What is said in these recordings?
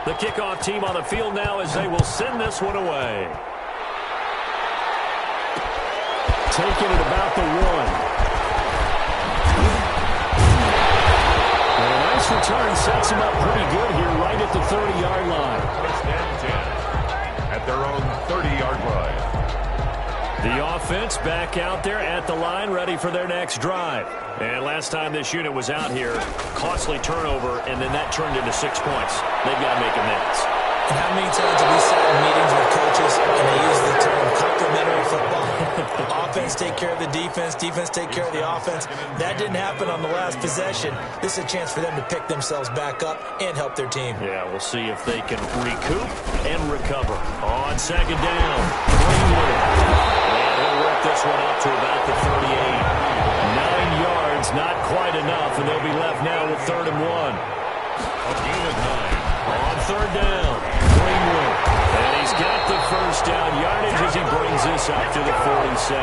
The kickoff team on the field now as they will send this one away. Taking it about the 1. And a nice return sets them up pretty good here right at the 30-yard line. First and 10 at their own 30-yard line. The offense back out there at the line, ready for their next drive. And last time this unit was out here, costly turnover, and then that turned into 6 points. They've got to make amends. And how many times have we sat in meetings with coaches and they use the term complementary football? Offense take care of the defense, defense take care of the offense. That didn't happen on the last possession. This is a chance for them to pick themselves back up and help their team. Yeah, we'll see if they can recoup and recover. On second down, Greenwood. And he'll work this one up to about the 38. 9 yards, not quite enough, and they'll be left now with 3rd and 1. A gain of 9. On third down, Greenwood. And he's got the first down yardage as he brings this up to the 47.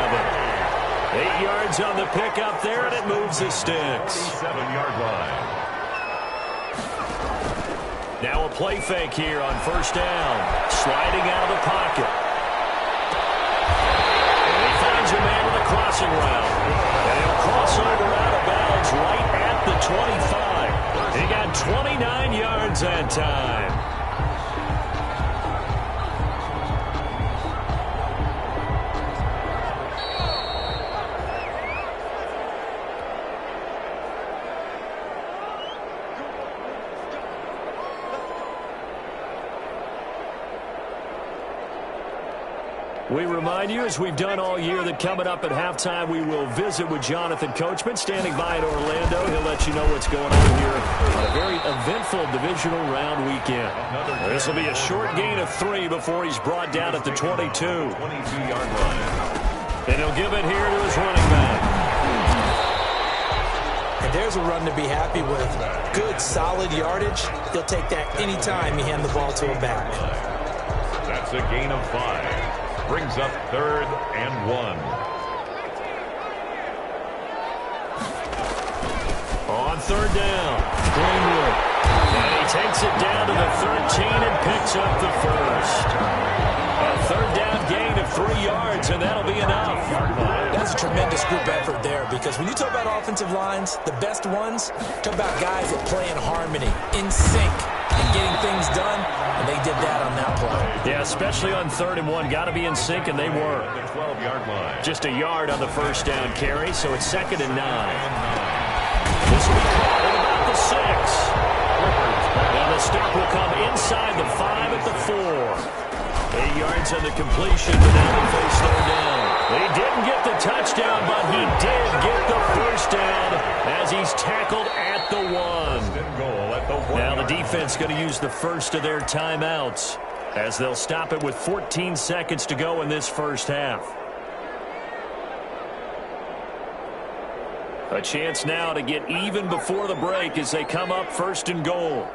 8 yards on the pickup there, and it moves the sticks. 7-yard line. Now a play fake here on first down. Sliding out of the pocket. And he finds a man with a crossing route. And he'll cross over out of bounds right at the 25. He got 29 yards that time. We remind you, as we've done all year, that coming up at halftime, we will visit with Jonathan Coachman, standing by in Orlando. He'll let you know what's going on here on a very eventful divisional round weekend. This will be a short gain of 3 before he's brought down at the 22. 22-yard line. And he'll give it here to his running back. And there's a run to be happy with. Good, solid yardage. He'll take that anytime you hand the ball to him back. That's a gain of 5. Brings up 3rd and 1. On third down, Greenwood. And he takes it down to the 13 and picks up the first. A third down gain of 3 yards, and that'll be enough. That's a tremendous group effort there, because when you talk about offensive lines, the best ones, talk about guys that play in harmony, in sync, and getting things done, and they did that on that play. Yeah, especially on 3rd and 1. Got to be in sync, and they were. The 12-yard line. Just a yard on the first down carry, so it's 2nd and 9. This will be caught at about the 6. And the stop will come inside the 5 at the 4. 8 yards on the completion, but now they face third down. He didn't get the touchdown, but he did get the first down as he's tackled at the 1. Now the defense going to use the first of their timeouts as they'll stop it with 14 seconds to go in this first half. A chance now to get even before the break as they come up 1st and goal.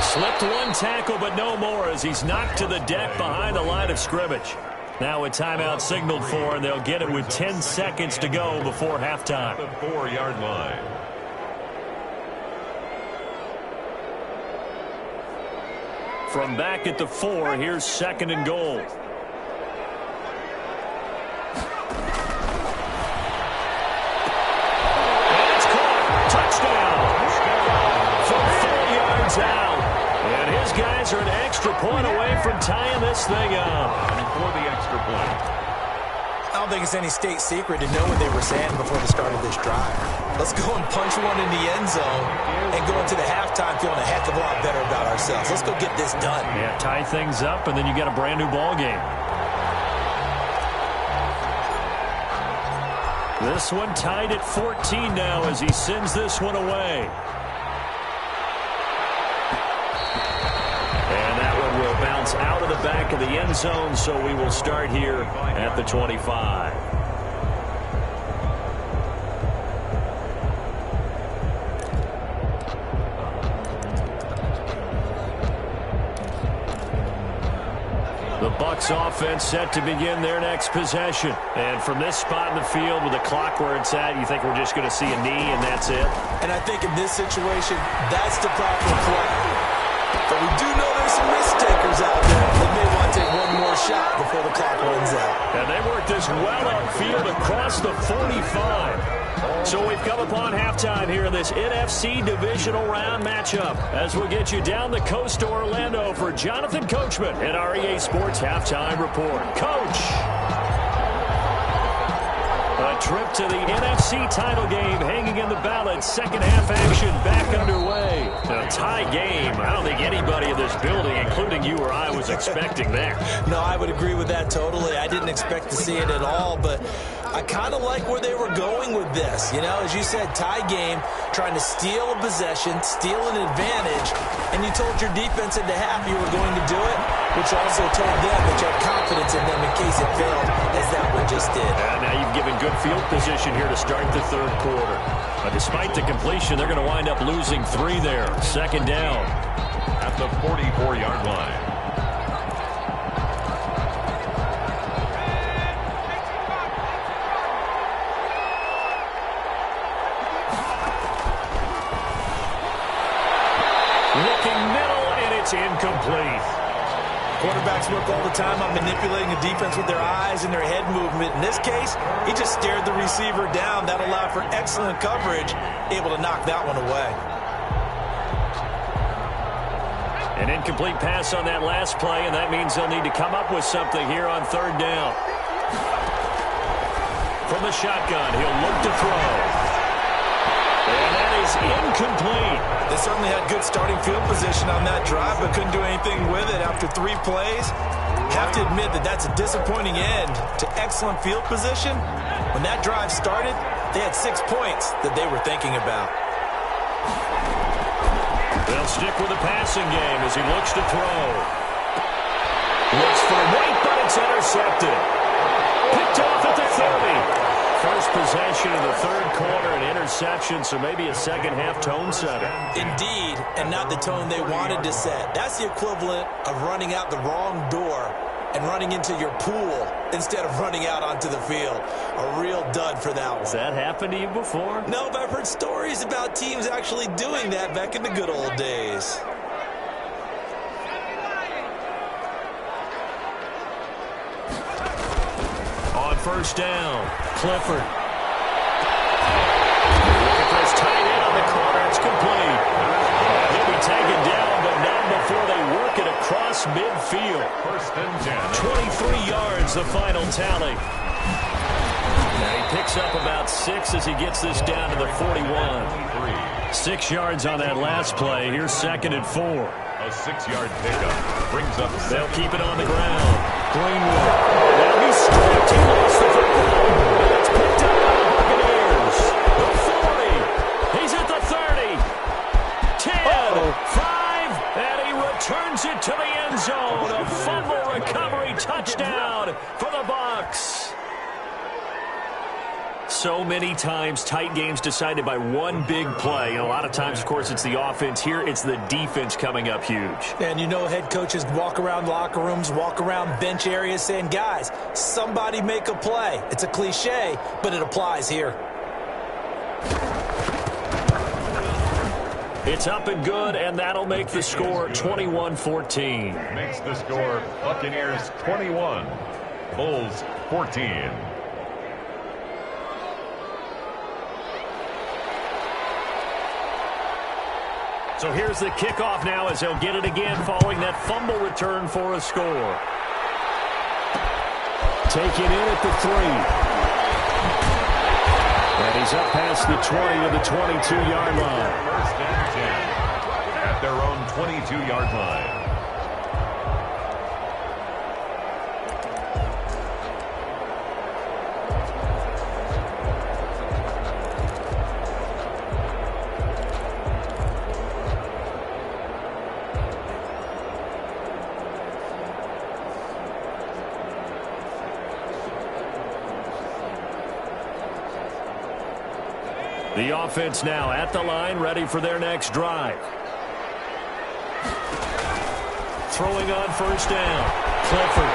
Slipped one tackle, but no more as he's knocked to the deck behind the line of scrimmage. Now a timeout signaled for, and they'll get it with 10 seconds to go before halftime. The 4-yard line. From back at the 4, here's 2nd and goal. And it's caught. Touchdown. From 4 yards out. And his guys are an extra point away from tying this thing up. And for the extra point. I don't think it's any state secret to know what they were saying before the start of this drive. Let's go and punch one in the end zone and go into the halftime feeling a heck of a lot better about ourselves. Let's go get this done. Yeah, tie things up, and then you get a brand new ball game. This one tied at 14 now as he sends this one away. Bounce out of the back of the end zone, so we will start here at the 25. The Bucs offense set to begin their next possession. And from this spot in the field with the clock where it's at, you think we're just going to see a knee and that's it? And I think in this situation, that's the proper play. But we do know there's some risk takers out there. They may want to take one more shot before the clock runs out. And they worked this well upfield across the 45. So we've come upon halftime here in this NFC divisional round matchup as we'll get you down the coast to Orlando for Jonathan Coachman at our EA Sports Halftime Report. Coach! A trip to the NFC title game hanging in the balance. Second half action back underway. A tie game. I don't think anybody in this building, including you or I, was expecting that. No, I would agree with that totally. I didn't expect to see it at all, but I kind of like where they were going with this. You know, as you said, tie game, trying to steal a possession, steal an advantage, and you told your defense at the half you were going to do it, which also told them that you had confidence in them in case it failed, as that one just did. And now you've given good field position here to start the third quarter. Despite the completion, they're going to wind up losing 3 there. Second down. At the 44-yard line. Looking middle, and it's incomplete. Quarterbacks work all the time on manipulating the defense with their eyes and their head movement. In this case, he just stared the receiver down. That allowed for excellent coverage, able to knock that one away. An incomplete pass on that last play, and that means they'll need to come up with something here on third down. From the shotgun, he'll look to throw. And that is incomplete. They certainly had good starting field position on that drive, but couldn't do anything with it after 3 plays. Have to admit that that's a disappointing end to excellent field position. When that drive started, they had 6 points that they were thinking about. They'll stick with the passing game as he looks to throw. Looks for White, but it's intercepted. Picked off at the 30. First possession of the third quarter, an interception, so maybe a second-half tone setter. Indeed, and not the tone they wanted to set. That's the equivalent of running out the wrong door and running into your pool instead of running out onto the field. A real dud for that one. Has that happened to you before? No, but I've heard stories about teams actually doing that back in the good old days. First down, Clifford. Looking for his tight end on the corner. It's complete. He'll be taken down, but not before they work it across midfield. First and 10. 23 yards, the final tally. Now he picks up about 6 as he gets this down to the 41. 6 yards on that last play. Here's second and 4. A 6-yard pickup brings up. They'll keep it on the ground. Greenwood. Now he's stripped. He lost the football. And it's picked up by the Buccaneers. The 40. He's at the 30. 10. 5. And he returns it to the end zone. A fumble recovery touchdown for the Bucs. So many times, tight games decided by one big play. And a lot of times, of course, it's the offense. Here, it's the defense coming up huge. And you know head coaches walk around locker rooms, walk around bench areas saying, guys, somebody make a play. It's a cliche, but it applies here. It's up and good, and that'll make the score 21-14. Makes the score Buccaneers 21, Bulls 14. So here's the kickoff now as they'll get it again following that fumble return for a score. Taken in at the 3. And he's up past the 20 to the 22-yard line. First and 10 at their own 22-yard line. The offense now at the line, ready for their next drive. Throwing on first down. Clifford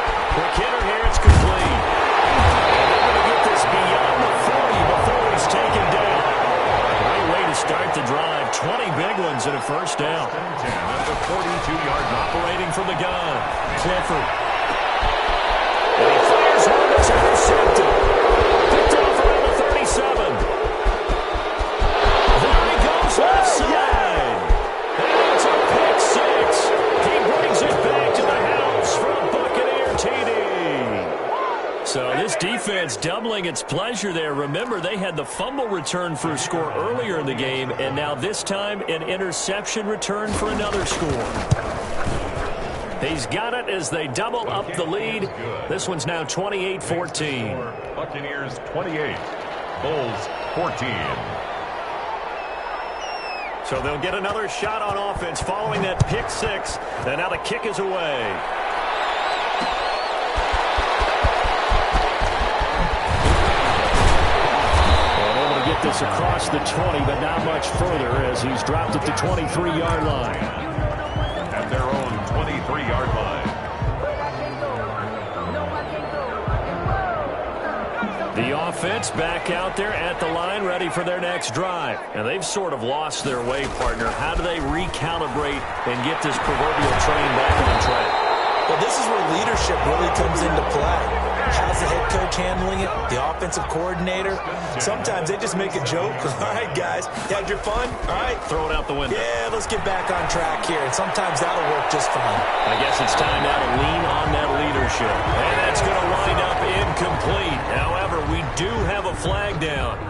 Clifford. And he fires one that's intercepted. Picked off around the 37. There he goes left side. And it's a pick six. He brings it back to the house for a Buccaneer TD. So this defense doubling its pleasure there. Remember, they had the fumble return for a score earlier in the game, and now this time an interception return for another score. He's got it as they double up the lead. This one's now 28-14. Buccaneers 28, Bulls 14. So they'll get another shot on offense following that pick six, and now the kick is away. Get this across the 20, but not much further as he's dropped at the 23-yard line. At their own 23-yard line. The offense back out there at the line, ready for their next drive. And they've sort of lost their way, partner. How do they recalibrate and get this proverbial train back on track? Well, this is where leadership really comes into play. How's the head coach handling it? The offensive coordinator? Sometimes they just make a joke. All right, guys, you had your fun? All right. Throw it out the window. Yeah, let's get back on track here. And sometimes that'll work just fine. I guess it's time now to lean on that leadership. And that's going to wind up incomplete. However, we do have a flag down.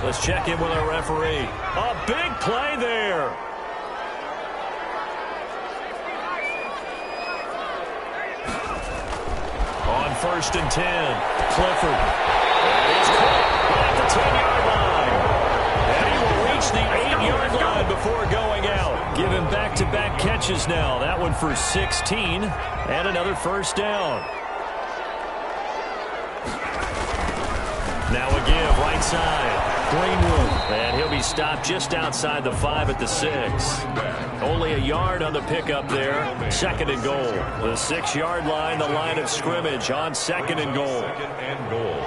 Let's check in with our referee. A big play there. On 1st and 10, Clifford. And he's caught at the 10-yard line. And he will reach the 8-yard line before going out. Give him back-to-back catches now. That one for 16 and another first down. Now a give, right side. Greenwood. And he'll be stopped just outside the 5 at the 6. Only a yard on the pickup there. 2nd and goal. The 6-yard line, the line of scrimmage on 2nd and goal. 2nd and goal.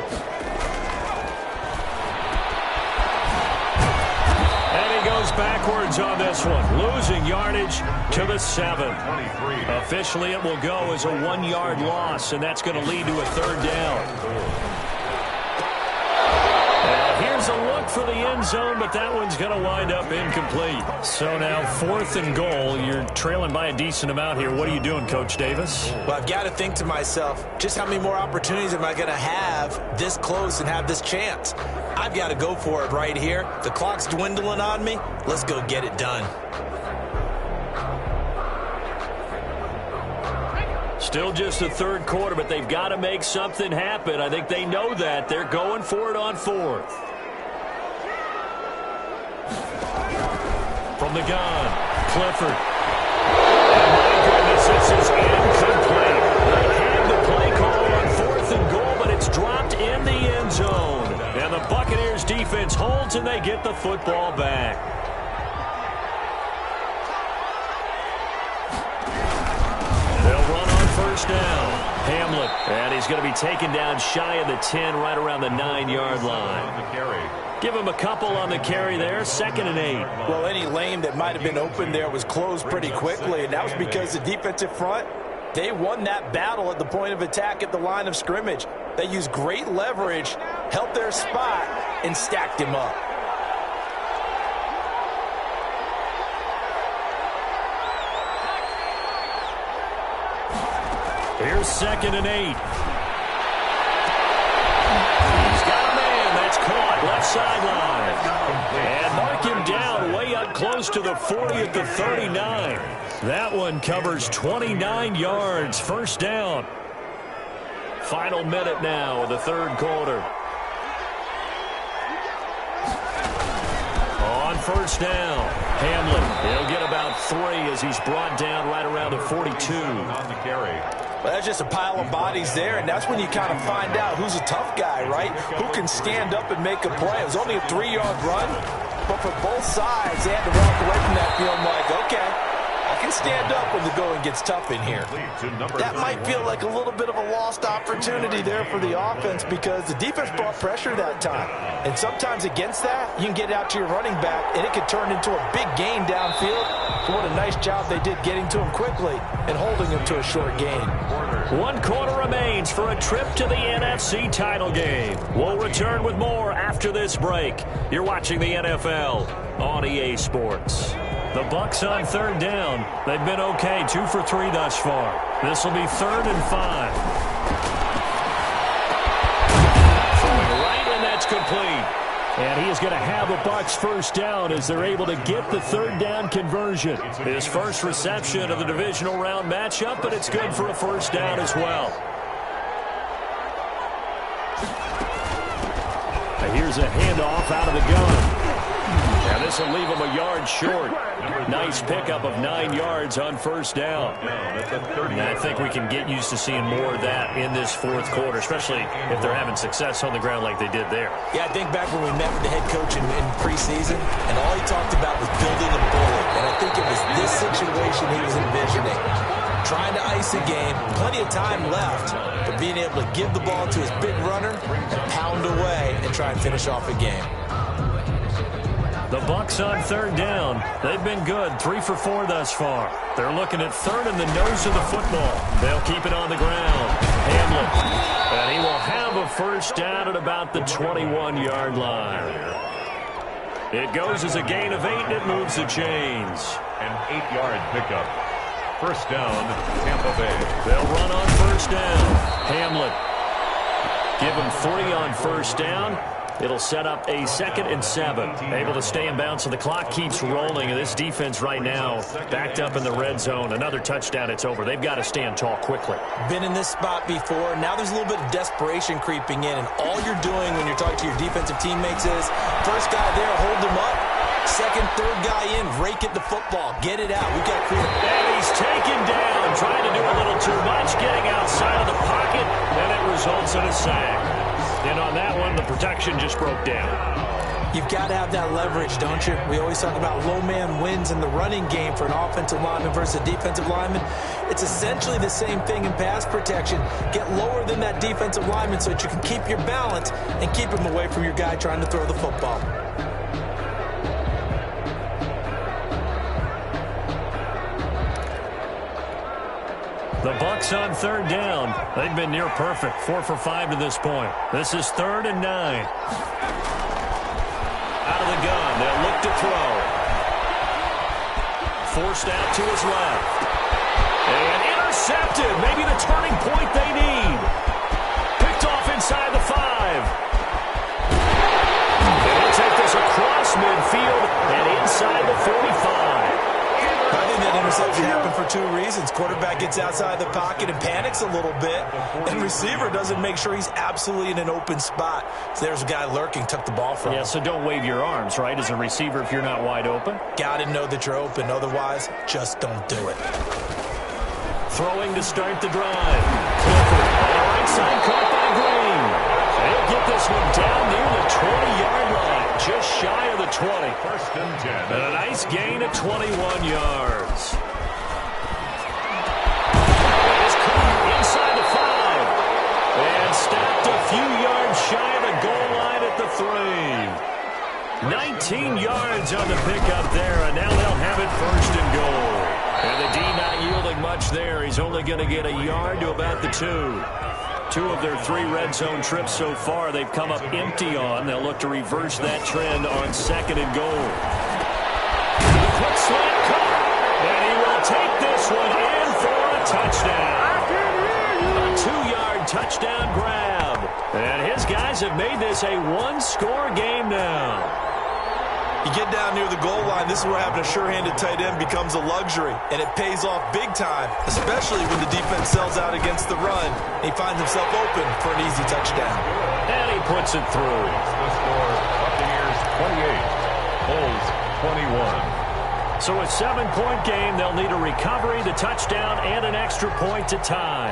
And he goes backwards on this one. Losing yardage to the 7. 23. Officially, it will go as a 1-yard loss, and that's going to lead to a 3rd down. Here's a look for the end zone, but that one's going to wind up incomplete. So now 4th and goal. You're trailing by a decent amount here. What are you doing, Coach Davis? Well, I've got to think to myself, just how many more opportunities am I going to have this close and have this chance? I've got to go for it right here. The clock's dwindling on me. Let's go get it done. Still just the 3rd quarter, but they've got to make something happen. I think they know that. They're going for it on 4th. From the gun, Clifford. And my goodness, this is incomplete. They had the play call on 4th and goal, but it's dropped in the end zone. And the Buccaneers defense holds, and they get the football back. They'll run on 1st down. Hamlet, and he's going to be taken down shy of the 10, right around the 9-yard line. On the carry. Give him a couple on the carry there. 2nd and 8. Well, any lane that might have been open there was closed pretty quickly, and that was because the defensive front, they won that battle at the point of attack at the line of scrimmage. They used great leverage, held their spot, and stacked him up. Here's 2nd and 8. He's got a man. That's caught. Left sideline. And mark him down way up close to the 40 at the 39. That one covers 29 yards. 1st down. Final minute now of the 3rd quarter. On 1st down, Hamlin. He'll get about 3 as he's brought down right around the 42. On the carry. Well, that's just a pile of bodies there, and that's when you kind of find out who's a tough guy, right? Who can stand up and make a play. It was only a 3-yard run, but for both sides, they had to walk away from that feeling like, okay, I can stand up when the going gets tough in here. That might feel like a little bit of a lost opportunity there for the offense because the defense brought pressure that time. And sometimes against that, you can get out to your running back, and it could turn into a big gain downfield. But what a nice job they did getting to him quickly and holding him to a short gain. 1 quarter remains for a trip to the NFC title game. We'll return with more after this break. You're watching the NFL on EA Sports. The Bucs on third down. They've been okay, 2 for 3 thus far. This will be 3rd and 5. Throwing right, and that's complete. And he is going to have a Bucs first down as they're able to get the third down conversion. His first reception of the divisional round matchup, but it's good for a first down as well. And here's a handoff out of the gun. And this will leave him a yard short. Nice pickup of 9 yards on first down. And I think we can get used to seeing more of that in this fourth quarter, especially if they're having success on the ground like they did there. Yeah, I think back when we met with the head coach in preseason, and all he talked about was building a bullet. And I think it was this situation he was envisioning. Trying to ice a game, plenty of time left, but being able to give the ball to his big runner and pound away and try and finish off a game. The Bucs on third down. They've been good, 3 for 4 thus far. They're looking at third in the nose of the football. They'll keep it on the ground. Hamlin. And he will have a first down at about the 21-yard line. It goes as a gain of 8, and it moves the chains. An 8-yard pickup. First down, Tampa Bay. They'll run on first down. Hamlin. Give him 3 on first down. It'll set up a 2nd and 7. Able to stay in bounds, so the clock keeps rolling. And this defense right now backed up in the red zone. Another touchdown, it's over. They've got to stand tall quickly. Been in this spot before. Now there's a little bit of desperation creeping in. And all you're doing when you're talking to your defensive teammates is, first guy there, hold him up. Second, third guy in, rake at the football. Get it out. We've got clear. And he's taken down, trying to do a little too much, getting outside of the pocket, and it results in a sack. And on that one, the protection just broke down. You've got to have that leverage, don't you? We always talk about low man wins in the running game for an offensive lineman versus a defensive lineman. It's essentially the same thing in pass protection. Get lower than that defensive lineman so that you can keep your balance and keep him away from your guy trying to throw the football. The Bucs on third down. They've been near perfect, 4 for 5 to this point. This is 3rd and 9. Out of the gun, they'll look to throw. Forced out to his left. And intercepted. Maybe the turning point they need. Picked off inside the 5. And he'll take this across midfield and inside the 45. I think that interception happened for 2 reasons. Quarterback gets outside the pocket and panics a little bit, and receiver doesn't make sure he's absolutely in an open spot. So there's a guy lurking, took the ball from him. Yeah, so don't wave your arms, right, as a receiver if you're not wide open. Got to know that you're open. Otherwise, just don't do it. Throwing to start the drive. Clifford on the right side, caught by Green. They'll get this one down near the 20-yard line, just shy of the 20. First and 10. And a nice gain of 21 yards. It's caught inside the 5. And stopped a few yards shy of the goal line at the 3. 19 yards on the pickup there, and now they'll have it first and goal. And the D not yielding much there. He's only going to get a yard to about the 2. 2 of their 3 red zone trips so far, they've come up empty on. They'll look to reverse that trend on 2nd and goal. The quick slant cut, and he will take this one in for a touchdown. A 2-yard touchdown grab. And his guys have made this a 1-score game now. You get down near the goal line, this is where having a sure-handed tight end becomes a luxury, and it pays off big time, especially when the defense sells out against the run. He finds himself open for an easy touchdown. And he puts it through. The score, Buccaneers 28, Bulls 21. So a 7-point game, they'll need a recovery, the touchdown, and an extra point to tie.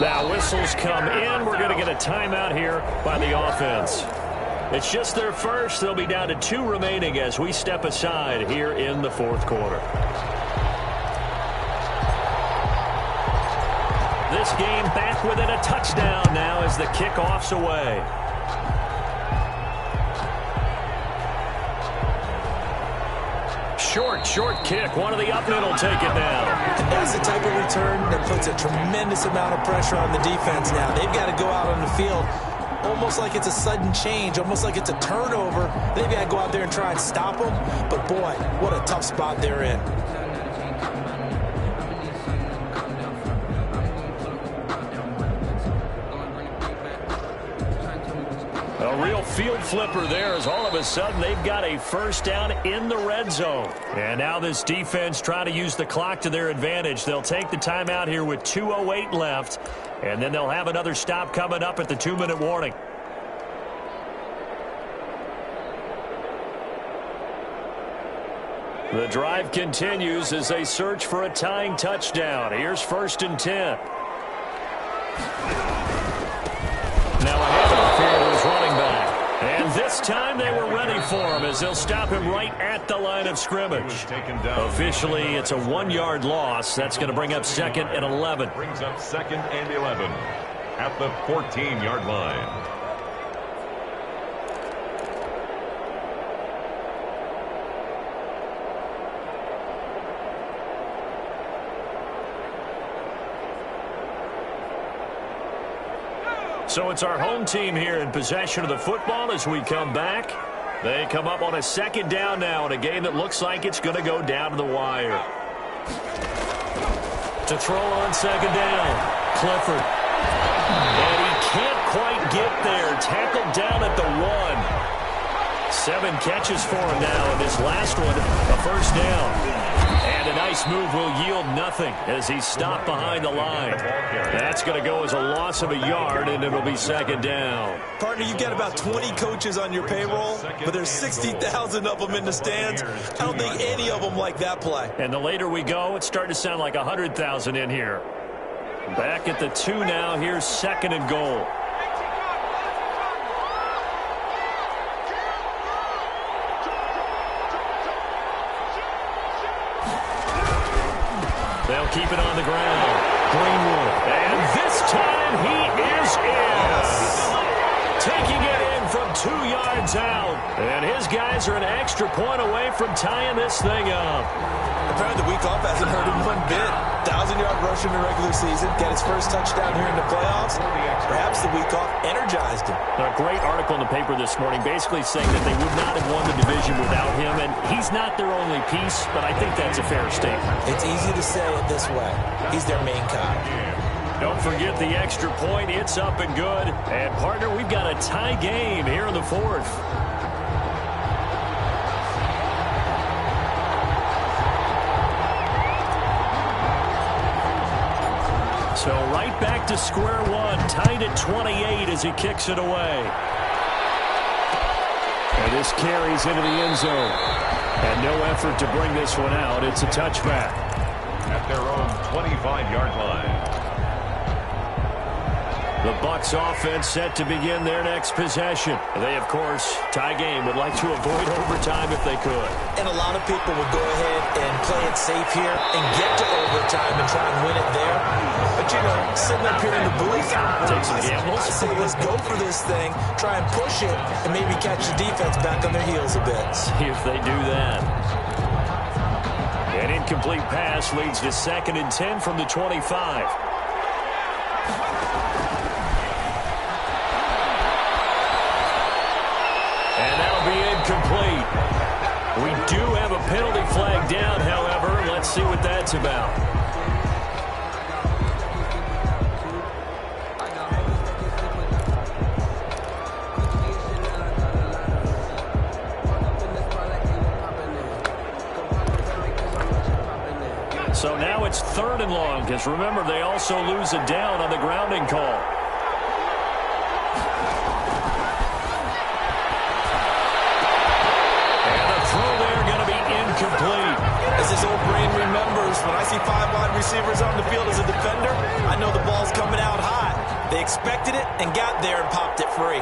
Now whistles come in. We're going to get a timeout here by the offense. It's just their first. They'll be down to 2 remaining as we step aside here in the fourth quarter. This game back within a touchdown now as the kickoff's away. Short kick. One of the up middle take it now. And that's the type of return that puts a tremendous amount of pressure on the defense now. They've got to go out on the field almost like it's a sudden change, almost like it's a turnover. They've got to go out there and try and stop them. But, boy, what a tough spot they're in. A real field flipper there as all of a sudden they've got a first down in the red zone. And now this defense trying to use the clock to their advantage. They'll take the timeout here with 2:08 left, and then they'll have another stop coming up at the 2-minute warning. The drive continues as they search for a tying touchdown. Here's 1st and 10. Now ahead of here is running back. And this time they were ready for him as they'll stop him right at the line of scrimmage. Officially, it's a 1-yard loss. That's going to bring up 2nd and 11. Brings up 2nd and 11 at the 14-yard line. So it's our home team here in possession of the football as we come back. They come up on a 2nd down now in a game that looks like it's going to go down to the wire. To throw on 2nd down, Clifford. And he can't quite get there. Tackled down at the 1. 7 catches for him now, and this last one, a first down. And a nice move will yield nothing as he's stopped behind the line. That's going to go as a loss of a yard, and it'll be 2nd down. Partner, you've got about 20 coaches on your payroll, but there's 60,000 of them in the stands. I don't think any of them like that play. And the later we go, it's starting to sound like 100,000 in here. Back at the 2 now. Here's 2nd and goal. They'll keep it on the ground. Greenwood. And this time he is in. Taking it in from 2 yards out. And his guys are an extra point away from tying this thing up. Apparently the week off hasn't hurt him one bit. 1,000-yard rush in the regular season. Got his first touchdown here in the playoffs. Perhaps the week off energized him. A great article in the paper this morning basically saying that they would not have won the division without him. And he's not their only piece, but I think that's a fair statement. It's easy to say it this way. He's their main guy. Don't forget the extra point. It's up and good. And, partner, we've got a tie game here in the 4th. So right back to square one, tied at 28 as he kicks it away. And this carries into the end zone. And no effort to bring this one out. It's a touchback. At their own 25-yard line. The Bucs offense set to begin their next possession. They, of course, tie game, would like to avoid overtime if they could. And a lot of people would go ahead and play it safe here and get to overtime and try and win it there. But, you know, sitting up here in the booth, take some gambles. I say let's go for this thing, try and push it, and maybe catch the defense back on their heels a bit. See if they do that. An incomplete pass leads to 2nd and 10 from the 25. Complete. We do have a penalty flag down, however. Let's see what that's about. So now it's 3rd and long, because remember, they also lose a down on the grounding call. Complete. As his old brain remembers, when I see 5 wide receivers on the field as a defender, I know the ball's coming out hot. They expected it and got there and popped it free.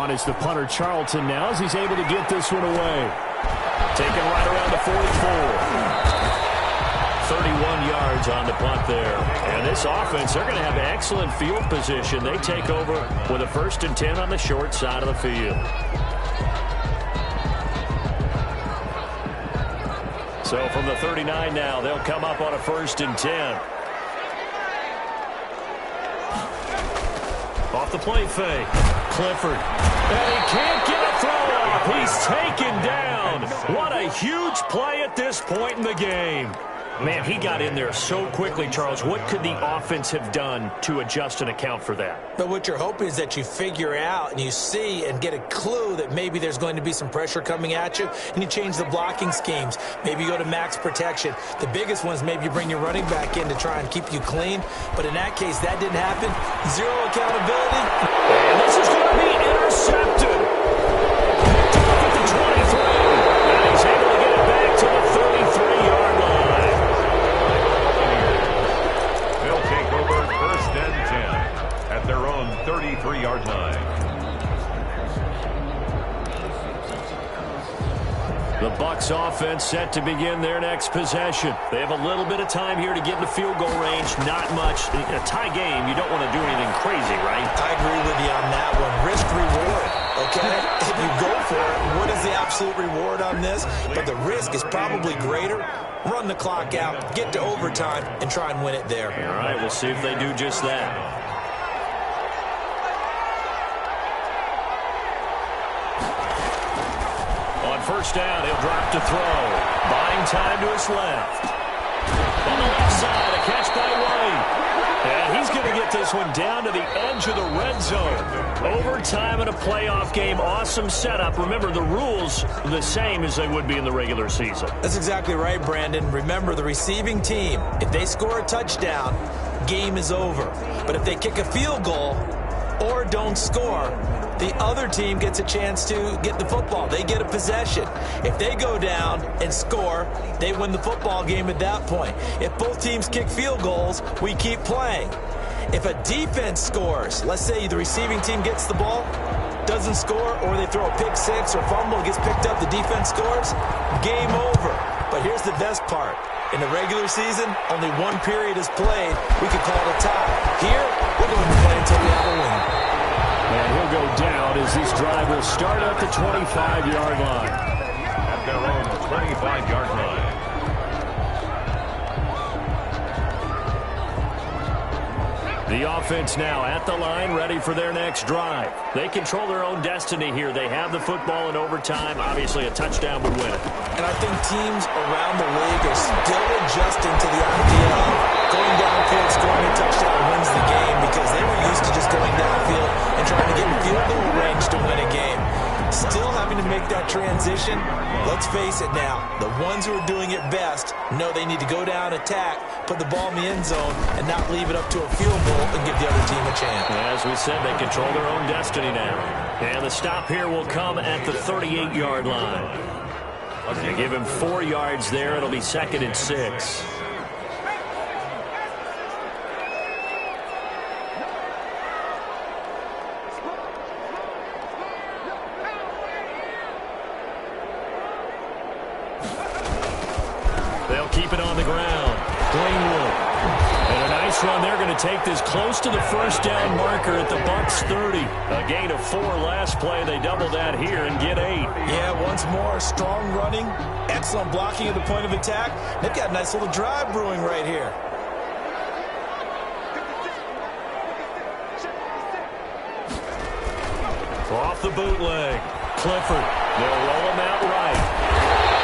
on is the punter Charlton now as he's able to get this one away. Taken right around the 44. 31 yards on the punt there. And this offense, they're going to have excellent field position. They take over with a 1st and 10 on the short side of the field. So from the 39 now, they'll come up on a 1st and 10. Off the play fake. Clifford. And he can't get a throw off. He's taken down. What a huge play at this point in the game. Man, he got in there so quickly, Charles. What could the offense have done to adjust and account for that? But what you're hoping is that you figure out and you see and get a clue that maybe there's going to be some pressure coming at you, and you change the blocking schemes. Maybe you go to max protection. The biggest one is maybe you bring your running back in to try and keep you clean. But in that case, that didn't happen. Zero accountability. And this is going to be intercepted. Picked off at the 23. And he's able to get it back to the 33-yard line. They'll take over 1st and 10 at their own 33-yard line. The Bucs offense set to begin their next possession. They have a little bit of time here to get into field goal range. Not much. In a tie game, you don't want to do anything crazy, right? I agree with you on that one. Risk reward, okay? If you go for it, what is the absolute reward on this? But the risk is probably greater. Run the clock out, get to overtime, and try and win it there. All right, we'll see if they do just that. On 1st down, he'll drop to throw. Buying time to his left. On the left side, a catch by White. And he's going to get this one down to the edge of the red zone. Overtime in a playoff game. Awesome setup. Remember, the rules are the same as they would be in the regular season. That's exactly right, Brandon. Remember, the receiving team, if they score a touchdown, game is over. But if they kick a field goal or don't score, the other team gets a chance to get the football. They get a possession. If they go down and score, they win the football game at that point. If both teams kick field goals, we keep playing. If a defense scores, let's say the receiving team gets the ball, doesn't score, or they throw a pick six or fumble, gets picked up, the defense scores, game over. But here's the best part. In the regular season, only one period is played. We could call it a tie. Here, we're going to play until we have a winner. And he'll go down as this drive will start at the 25-yard line. At their own 25-yard line. The offense now at the line, ready for their next drive. They control their own destiny here. They have the football in overtime. Obviously, a touchdown would win it. And I think teams around the league are still adjusting to the idea of going downfield, scoring a touchdown wins the game, because they were used to just going downfield and trying to get in field goal range to win a game. Still having to make that transition. Let's face it now, the ones who are doing it best know they need to go down, attack, put the ball in the end zone, and not leave it up to a field goal and give the other team a chance. As we said, they control their own destiny now. And the stop here will come at the 38-yard line. They give him 4 yards there. It'll be 2nd and 6. They'll keep it on the ground. Greenwood. And a nice run. They're going to take this close to the 1st down marker at the Bucs 30. A gain of 4 last play. They double that here and get 8. Yeah, once more, strong running, excellent blocking at the point of attack. They've got a nice little drive brewing right here. Off the bootleg. Clifford. They'll roll him out right.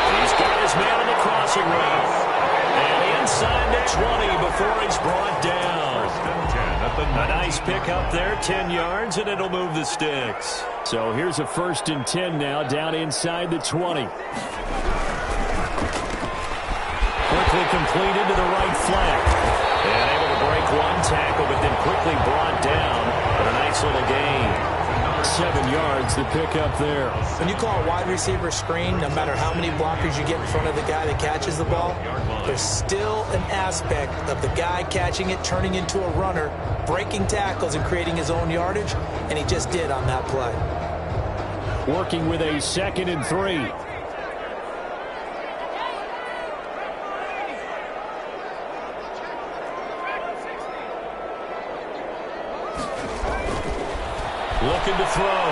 He's got his man on the crossing route. And inside the 20 before he's brought down. A nice pick up there, 10 yards, and it'll move the sticks. So here's a 1st and 10 now, down inside the 20. Quickly completed to the right flank. And able to break one tackle, but then quickly brought down. But a nice little gain. 7 yards, the pick up there. When you call a wide receiver screen, no matter how many blockers you get in front of the guy that catches the ball, there's still an aspect of the guy catching it, turning into a runner, breaking tackles and creating his own yardage, and he just did on that play. working with a 2nd and 3. Looking to throw.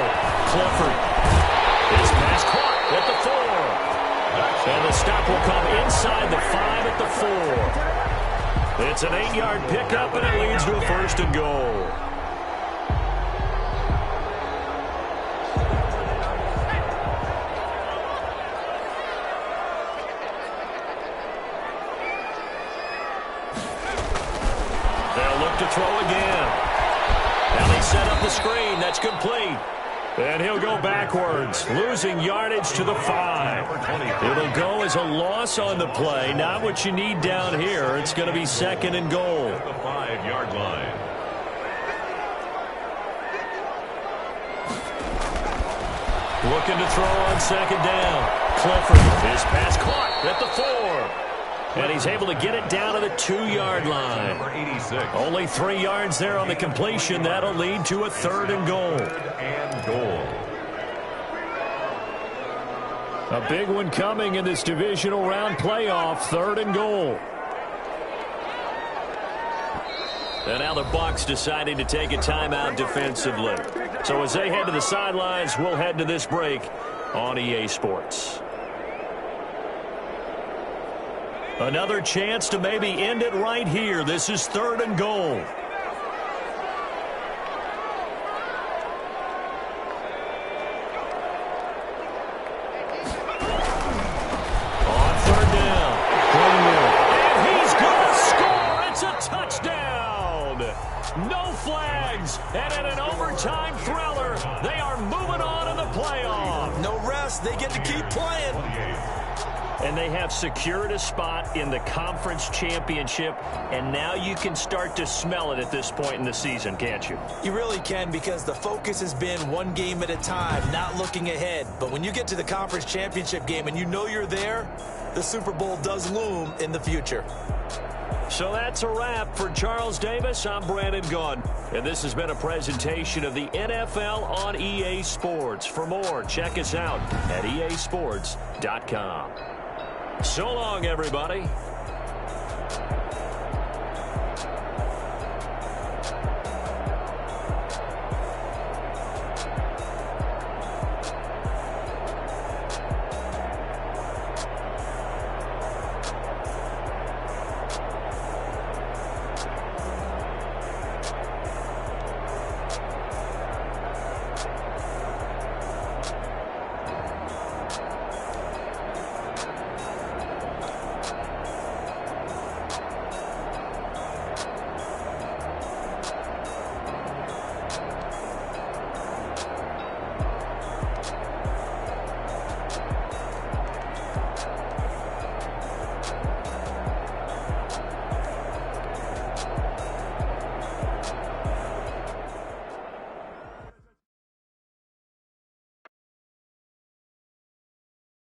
Clifford. His pass caught at the 4. And the stop will come inside the 5 at the 4. It's an 8-yard pickup, and it leads to a 1st and goal. They'll look to throw again. Now they set up the screen. That's complete. And he'll go backwards, losing yardage to the 5. It'll go as a loss on the play. Not what you need down here. It's going to be 2nd and goal. At the 5-yard line. Looking to throw on 2nd down. Clifford, his pass caught at the 4. And he's able to get it down to the 2-yard line. Number 86. Only 3 yards there on the completion. That'll lead to a 3rd and goal. 3rd and goal. A big one coming in this divisional round playoff. 3rd and goal. And now the Bucs deciding to take a timeout defensively. So as they head to the sidelines, we'll head to this break on EA Sports. Another chance to maybe end it right here. This is 3rd and goal. On 3rd down. And he's going to score. It's a touchdown. No flags. And in an overtime thriller, they are moving on in the playoff. No rest. They get to keep playing. And they have secured a spot in the conference championship, and now you can start to smell it at this point in the season, can't you? You really can, because the focus has been one game at a time, not looking ahead. But when you get to the conference championship game and you know you're there, the Super Bowl does loom in the future. So that's a wrap for Charles Davis. I'm Brandon Gaudin, and this has been a presentation of the NFL on EA Sports. For more, check us out at easports.com. So long, everybody.